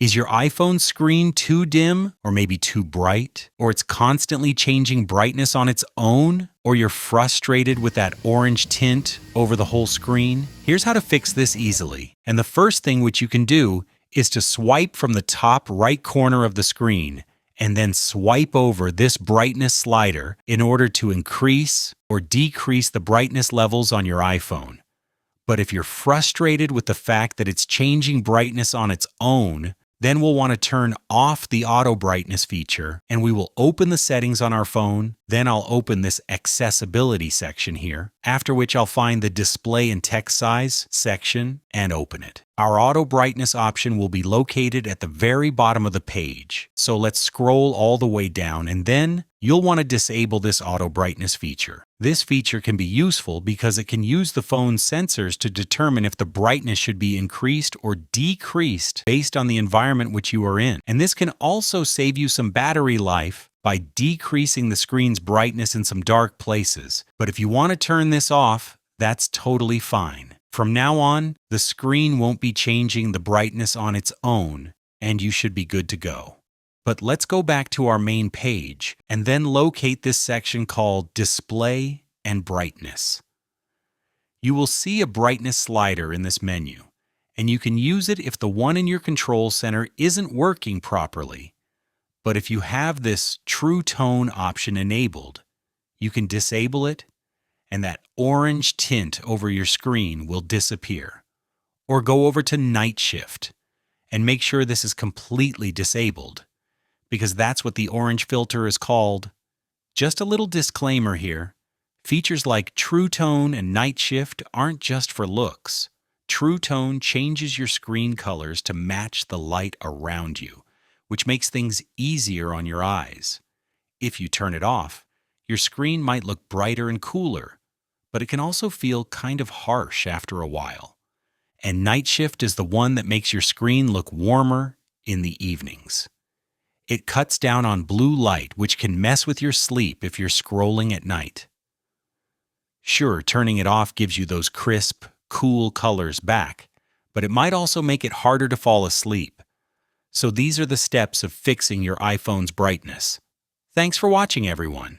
Is your iPhone screen too dim or maybe too bright? Or it's constantly changing brightness on its own? Or you're frustrated with that orange tint over the whole screen? Here's how to fix this easily. And the first thing which you can do is to swipe from the top right corner of the screen and then swipe over this brightness slider in order to increase or decrease the brightness levels on your iPhone. But if you're frustrated with the fact that it's changing brightness on its own, then we'll want to turn off the auto brightness feature, and we will open the settings on our phone. Then I'll open this accessibility section here, after which I'll find the display and text size section and open it. Our auto brightness option will be located at the very bottom of the page. So let's scroll all the way down, and then you'll want to disable this auto brightness feature. This feature can be useful because it can use the phone's sensors to determine if the brightness should be increased or decreased based on the environment which you are in. And this can also save you some battery life by decreasing the screen's brightness in some dark places. But if you want to turn this off, that's totally fine. From now on, the screen won't be changing the brightness on its own, and you should be good to go. But let's go back to our main page and then locate this section called Display and Brightness. You will see a brightness slider in this menu, and you can use it if the one in your control center isn't working properly. But if you have this True Tone option enabled, you can disable it, and that orange tint over your screen will disappear. Or go over to Night Shift and make sure this is completely disabled, because that's what the orange filter is called. Just a little disclaimer here. Features like True Tone and Night Shift aren't just for looks. True Tone changes your screen colors to match the light around you, which makes things easier on your eyes. If you turn it off, your screen might look brighter and cooler, but it can also feel kind of harsh after a while. And Night Shift is the one that makes your screen look warmer in the evenings. It cuts down on blue light, which can mess with your sleep if you're scrolling at night. Sure, turning it off gives you those crisp, cool colors back, but it might also make it harder to fall asleep. So these are the steps of fixing your iPhone's brightness. Thanks for watching, everyone.